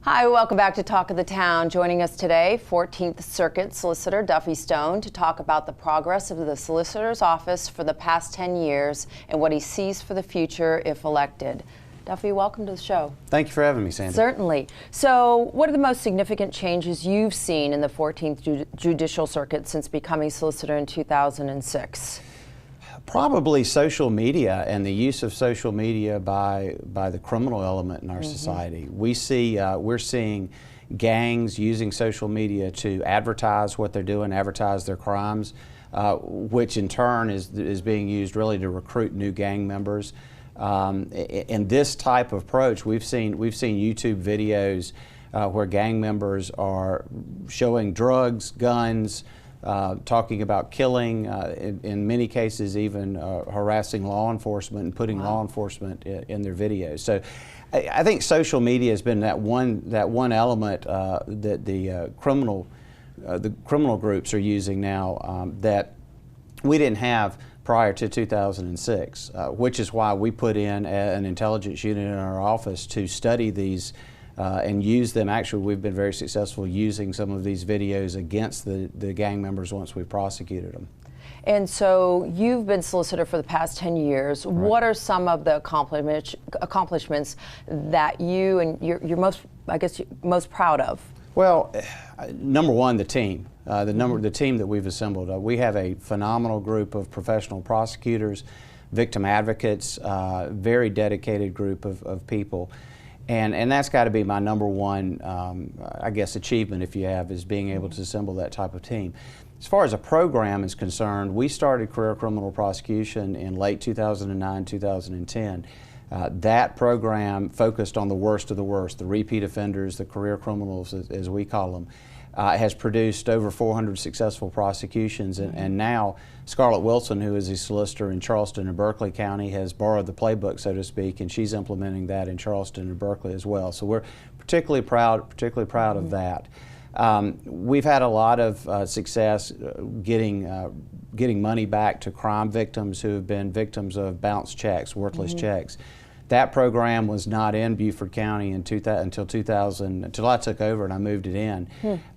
Hi, welcome back to Talk of the Town. Joining us today, 14th Circuit Solicitor Duffie Stone to talk about the progress of the Solicitor's Office for the past 10 years and what he sees for the future if elected. Duffie, welcome to the show. Thank you for having me, Sandy. Certainly. So, what are the most significant changes you've seen in the 14th Judicial Circuit since becoming Solicitor in 2006? Probably social media and the use of social media by the criminal element in our society. We're seeing gangs using social media to advertise what they're doing, advertise their crimes, which in turn is being used really to recruit new gang members. In this type of approach, we've seen YouTube videos where gang members are showing drugs, guns, talking about killing, in many cases even harassing law enforcement and putting law enforcement in their videos. So I think social media has been that one element that the criminal groups are using now that we didn't have prior to 2006, which is why we put in an intelligence unit in our office to study these and use them. Actually, we've been very successful using some of these videos against the gang members once we've prosecuted them. And so you've been solicitor for the past 10 years. Right. What are some of the accomplishments that you and you're most proud of? Well, number one, the team. The team that we've assembled. We have a phenomenal group of professional prosecutors, victim advocates, very dedicated group of people. And that's got to be my number one, I guess, achievement, if you have, is being able to assemble that type of team. As far as a program is concerned, we started career criminal prosecution in late 2009, 2010. That program focused on the worst of the worst, the repeat offenders, the career criminals, as we call them. Has produced over 400 successful prosecutions, and now Scarlett Wilson, who is a solicitor in Charleston and Berkeley County, has borrowed the playbook, so to speak, and she's implementing that in Charleston and Berkeley as well. So we're particularly proud of that. We've had a lot of success getting money back to crime victims who have been victims of bounce checks, worthless checks. That program was not in Beaufort County until I took over and I moved it in.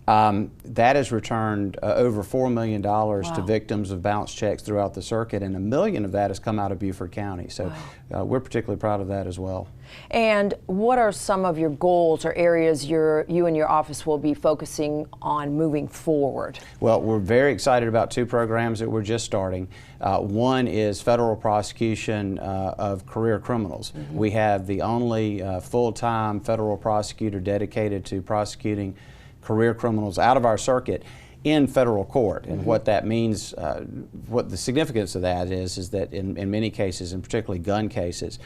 That has returned over $4 million to victims of bounce checks throughout the circuit, and $1 million of that has come out of Beaufort County. So we're particularly proud of that as well. And what are some of your goals or areas you and your office will be focusing on moving forward? Well, we're very excited about two programs that we're just starting. One is federal prosecution of career criminals. We have the only full-time federal prosecutor dedicated to prosecuting career criminals out of our circuit in federal court. And what that means, what the significance of that is that in many cases, and particularly gun cases,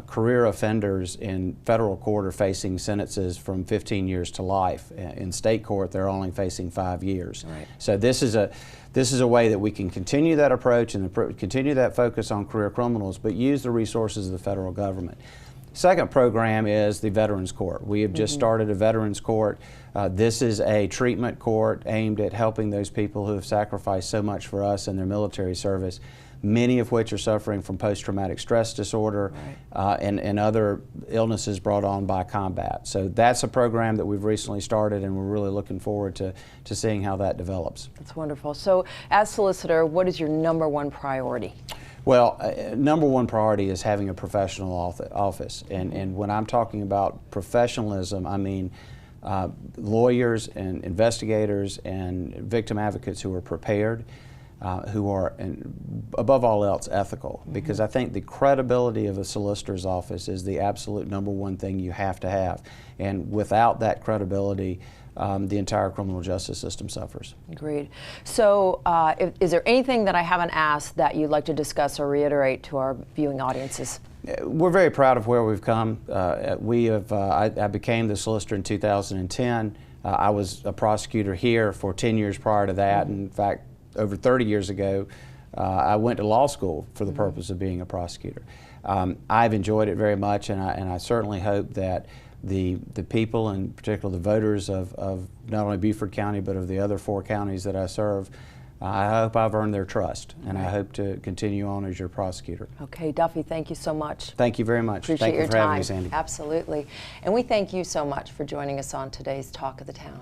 career offenders in federal court are facing sentences from 15 years to life. In state court, they're only facing 5 years. Right. So this is a way that we can continue that approach and continue that focus on career criminals, but use the resources of the federal government. Second program is the Veterans Court. We have just started a Veterans Court. This is a treatment court aimed at helping those people who have sacrificed so much for us in their military service, many of which are suffering from post-traumatic stress disorder and other illnesses brought on by combat. So that's a program that we've recently started, and we're really looking forward to seeing how that develops. That's wonderful. So as solicitor, what is your number one priority? Well, number one priority is having a professional office. And when I'm talking about professionalism, I mean lawyers and investigators and victim advocates who are prepared, who are, above all else, ethical. Because I think the credibility of a solicitor's office is the absolute number one thing you have to have. And without that credibility, the entire criminal justice system suffers. Agreed. So is there anything that I haven't asked that you'd like to discuss or reiterate to our viewing audiences? We're very proud of where we've come. I became the solicitor in 2010. I was a prosecutor here for 10 years prior to that. In fact, over 30 years ago, I went to law school for the purpose of being a prosecutor. I've enjoyed it very much, and I certainly hope that the people, and particularly the voters of not only Beaufort County but of the other 4 counties that I serve, I hope I've earned their trust, and I hope to continue on as your prosecutor. Okay, Duffie, thank you so much. Thank you very much. Appreciate Thank you your for time. having me, Sandy. Absolutely. And we thank you so much for joining us on today's Talk of the Town.